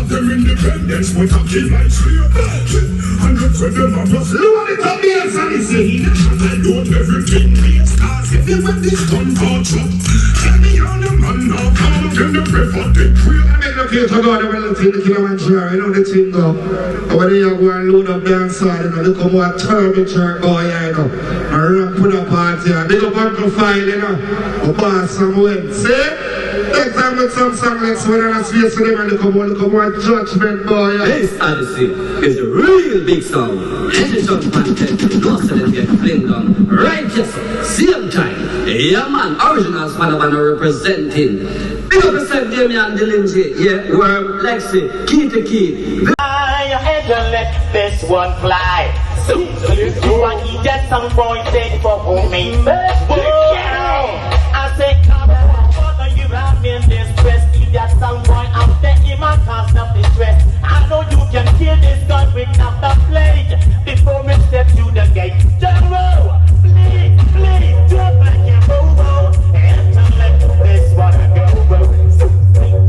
Of them independence, but a kid like slave. And look for them and just load it up here and he say he never load everything race. Cause if you want this gun for truck, tell me on the man now come up in the river the trail. I make no feel to go the relative the Killaman Jaro, you know the thing go. Over there you go and load up dancehall, you know, look how more turbulent boy you know. And run put up party and they go back to file, you know. Or pass some way. See? Next time with some song let's win on a space for them and look how more judgment boy. This Odyssey is the real big song. Edition content, no selling get fling down. Righteous, same time. Yeah man, original Spanavana representing. Big up yourself, Damian Delinji. Yeah, we're Lexi, key to key. Fly your head and let this one fly. So you want to get some boy take for homemade first. I say come on, father, you have me in this press. You got some boy out there in my cause of distress. I know you can kill this gun with not the blade. Before me step to the gate. Jaro, please, drop like a bobo. And to let this one go. So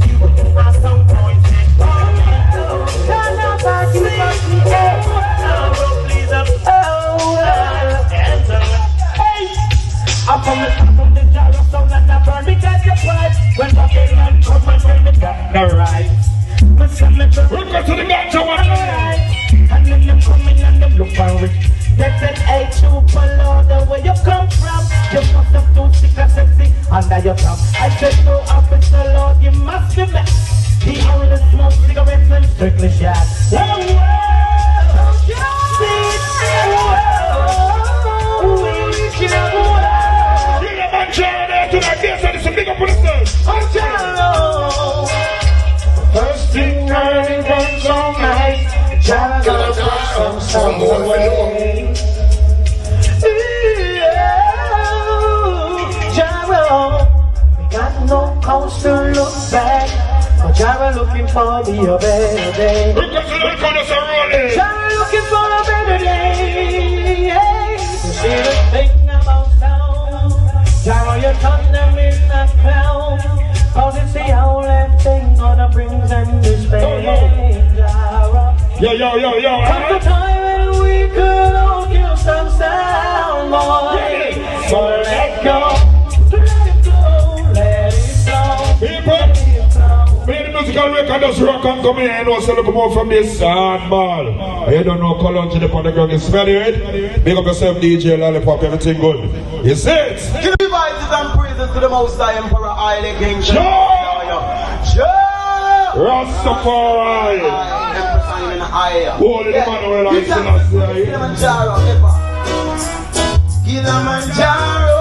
you are some boy take for me. Turn up back, you must be please up. And to I'm from the Jaro sound and I burn because you're pride. When Babylon come and tell me that the right. We'll go to the gotcha one. And then them coming and them look for rich. They said, hey, Trooper Lord, where you come from? You must have too sick and sexy under your thumb. I said, no, officer Lord, you must be mad. He only smokes cigarettes and strictly shots. First thing early, then all night. Jaro from somewhere. Jaro, we got no cause to look back. But Jaro looking for me a better day. Jaro looking for a better day. You see the thing about sound. Jaro, you turn them in a clown. Cause it's the only thing gonna bring them this pain. Jaro. Yo. Comes the time when we could all kill some sound, boy. So let go. Let it go. People, me the musical record does rock and come here and also look more from this soundball. You don't know color to the on the ground, you smell it? Big up yourself, DJ Lollipop, everything good. You see it? Give me rights and praises to the Most High Emperor Haile King. Rastafari. Holy Emmanuel, I see Killaman Jaro, Killaman Jaro.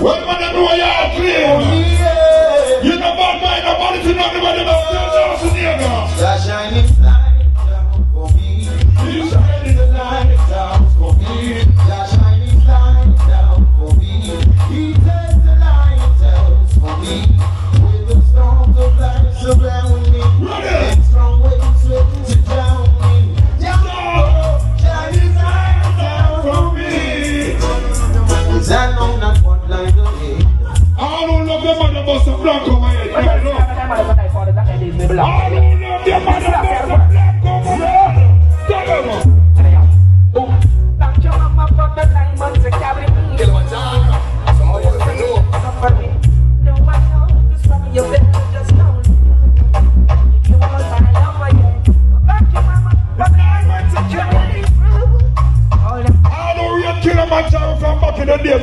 Well, man, everywhere you are clear. You know about mine, nobody to know anybody about you. You're shining light down for me. You're shining the light down for me. You're shining light down for me. He takes the light down for me. With the storms of life surround me. And strong waves threaten to drown me. Shining light down for me. Is that long not one light of me? I don't love them on the bus of black over here.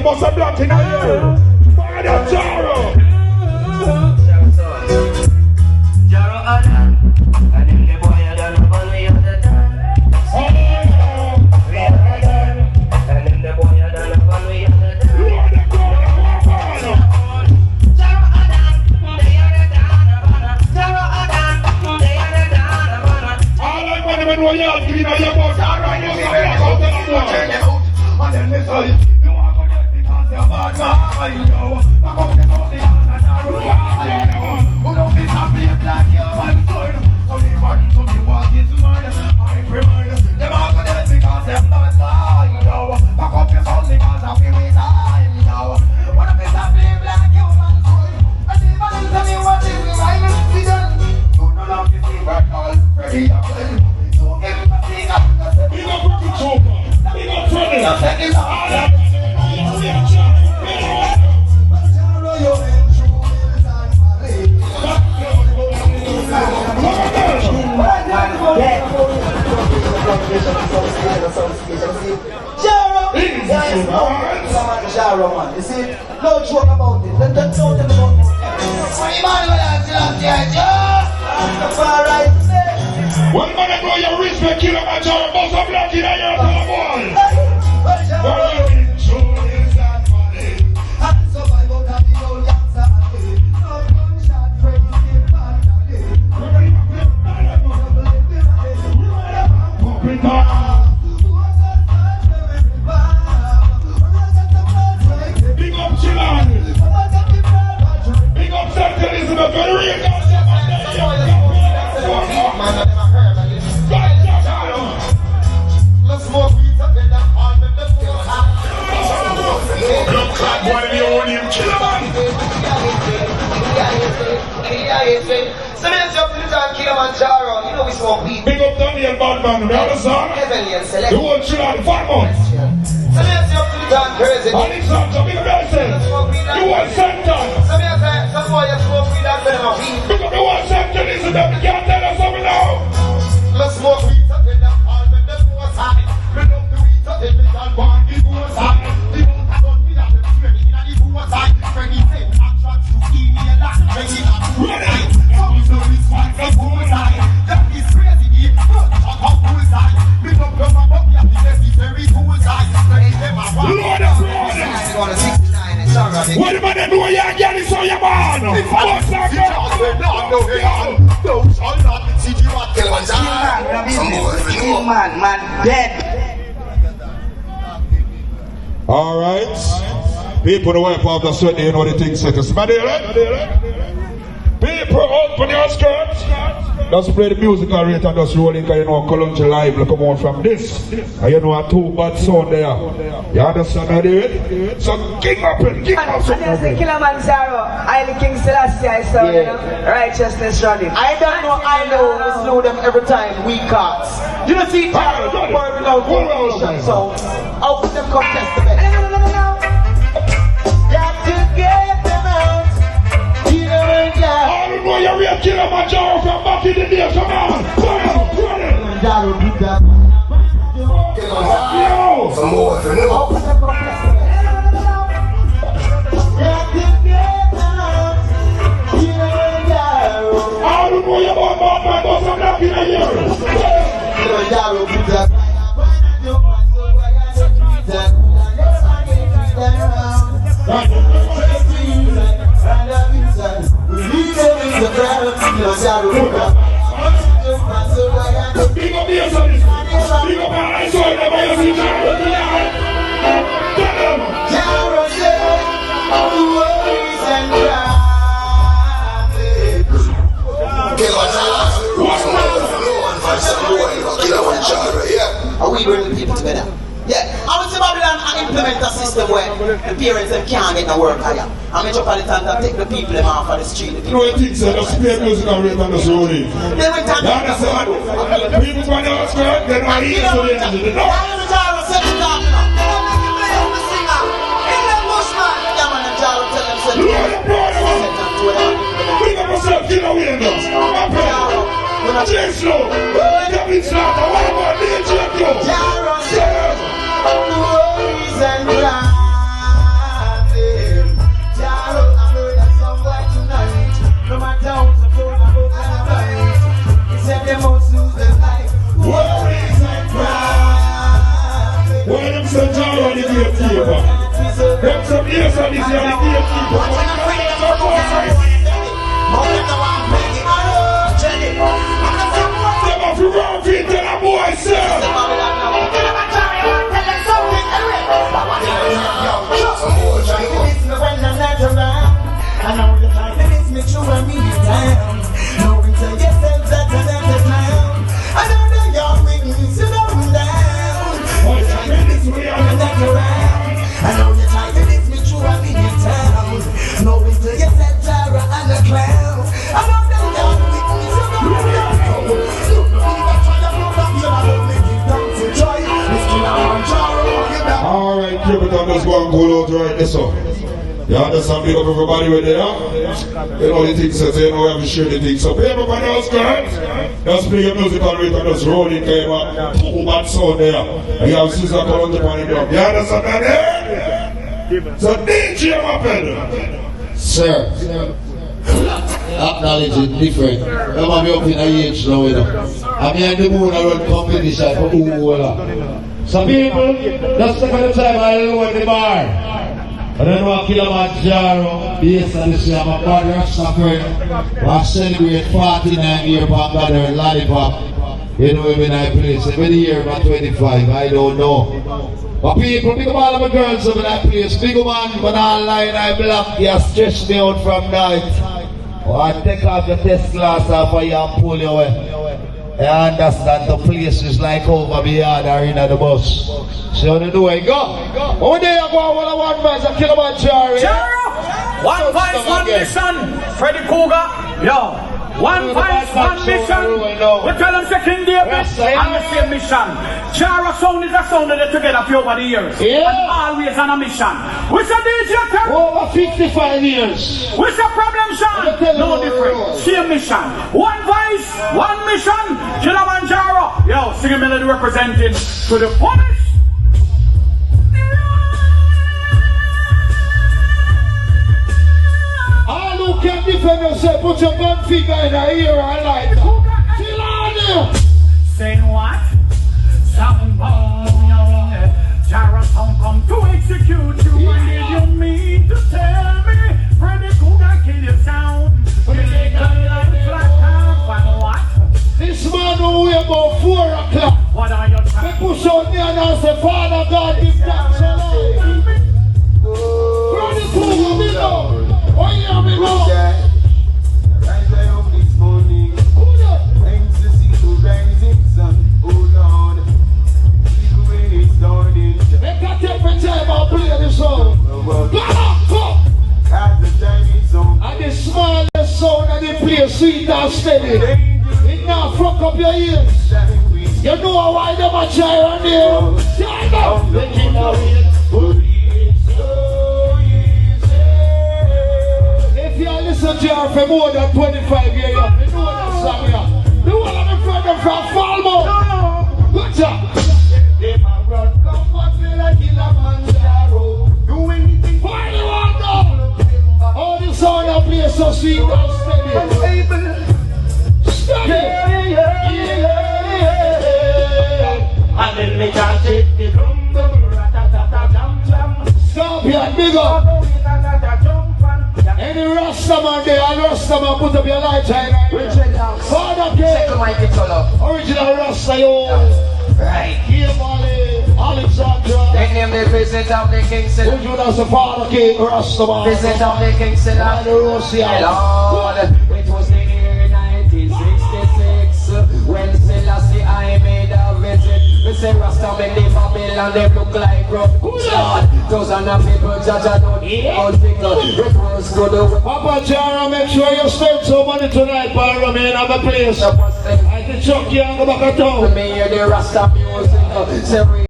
bust a block in a year. Bodyguard Jaro. Jaro Adam, and in the boy Adam, we are the done. We are the done, and in the boy Adam, we are the done. Jaro Adam, they are the done. Jaro Adam, they are the done. All I want to know you clean your boss. All right, you got to check it out. And then they say, you are going to because you're bad man. Back up the money and who don't be happy like you and good. So they want to be walking to murder. I remind them all going to because they're bad man. Back up your soul because I'm feeling time. Wanna be happy like you and good. And even tell me what they will I will see them. You know how to see that all ready up. So everything up. Big up rickytrooper. Big up Tony. Jaro, man. You see, no joke about it. Don't tell them about it. One man I know you respect Killaman Jaro, boss of black in a year, tell them all. Where you in Julius and money? And survival that the old answer and no gunshot friends in family. Pump it up. Big up Chillon. Big up St. Elizabeth. Very real. Killaman Jaro, you know we smoke weed. Big up Daniel Badman, you understand? Heavenly and select. The whole Chillon, FALMOUTH. So let's up to the dark crazy. Alexander, big up yourself. You want Senton. So me say, some boy you smoke weed and tell them a weed. Big up the one St. Elizabeth, you can't tell us something now. Let's smoke weed to get them all with the force high. Me love the weed to get me and want the force high. The old gun we have them swearing in the force high. When he said, I'm trying to email that, when he have to write. Some do this one from force high. That is crazy, he front talk of force high. Me love the man, but me have the necessary force high. When he them a want. Lord of Lord. What am I to do? You get it, so you're born. What's that? Man, dead. All right. People to wipe off the sweat, you know the thing seconds. People, open your skirts. Just play the musical rate and just roll in, because you know CULTRE live will come on from this. And you know a two bad sound there. You understand how they it? So king up and king up. And there's the Killaman Jaro, I the King Selassie, so you know, righteousness running. I don't know, we slow them every time, we cards. You don't see Jaro, don't worry without motivation, so I'll put them contest the best. Got to get them out, Killaman Jaro. I don't know you're real Killaman Jaro from back in the day, come on. Killaman Jaro, do that. Some more, I'll put them contest the best. Got to get them out, Killaman Jaro. I don't know you're about man, but some black in a year. Killaman Jaro, do that. Big up your son. Big up my soul. Never you see Jaro. Jaro said, worries and Are we bringing people together? Yeah, I would say Babylon implement a system where the parents them can't get no work higher. I metropolitan that take the people them off of the street. You know what things say, just play music and rate on the show. They went and people from the outskirts, they don't hear so they do it. Big up yourself, you know we ain't done. J-Slow, Kevin Slater, what about DJ Joe? Jaro said, worries and cries. this is the gatekeeper. If you run feet, tell a boy, sir. I know you try to miss me true and me down. Knowing to yourself that you're not a clown. I know that you're wings, you know I'm down. You try to miss me and not around. I know you try to miss me true and me down. Knowing to yourself Jara and a clown. I know that you're wings, you know I'm down. Alright, Cupid, I'm just going to go out right this up. You understand? Big up everybody right there. You know the things that you know we have to share the things. So pay everybody else, guys. Just play your musical rate and just roll it there. Boom, that sound there. And you have Sister Colin to pan it up. You understand that there? So DJ Mappel. Sir, acknowledge it different. I'm up in a age now, you know. I'm here in the moon around competition for who. Some people, that's the kind of time I lower the bar. I don't know what Killaman Jaro, based on this year, I'm a brother of suffering. I celebrate 49 years back on their lollipop. You know when I play, 7 years, about 25, I don't know. But people, big up all of my girls over that place. Big up man, but online I block you, stretch me out from night. Or I take off your test glass off of you and pull you away. I understand the place is like over beyond or in the bus. So you do it, go. Over there you go, one voice of Killaman Jaro. Jaro! One voice, one mission. Freddy Cougar, yo. One voice, one mission. We tell them second day and the same mission. Jaro sound is a sound that they together for over the years. Yeah. And always on a mission. What's a DJ tell? Over 55 years. What's the problem, Sean? No different. Same mission. One voice, one mission. Killaman Jaro. Yo, singing melody representing to the fullest. All who can defend yourself, put your gun finger in the ear and light. Still on there. Saying what? Sound bomb, Jaro sound come to execute you. What did you mean to tell me? Freddy Cougar kill your sound. This man who we about 4 o'clock. What are your They push out there and I say, Father God, give thanks for life. Freddy Cougar, me go. Oh yeah, me go. Right I home this morning. Thanks to see the rising sun. Oh Lord, even when it's dawning. Make a take my time and play the song. Go! Cause the time is on. And the smallest sound and they play sweet and steady. It now fuck up your ears. You know why they a try on there? Try them! Making a way. If you listen to her for more than 25 years, you know that song here. The one of the friend from FALMOUTH. Good job. If I run, come what feel like Killaman Jaro. Do anything Why do you want to? All the sound that play so sweet and steady. Steady. and then me can take the drum, Stop here, big up. Any Rastaman there, and Rastaman put up your light shine. Father K. Original Rasta, yo. right. Here, Molly, Alexandra. They name the visit of the King Who Salah. you know, the Father K. Rastaman. Visit of the King Salah. Lord, Lord, it was the year 1966 when Selassie I made a visit. We say Rasta make the Babylon, they look like rough. Lord, those are the people judge I don't article. It was good. Papa Jaro, make sure you spend some money tonight for remain at the place. I can chuck you and go back at town. Me hear the Rasta music, say we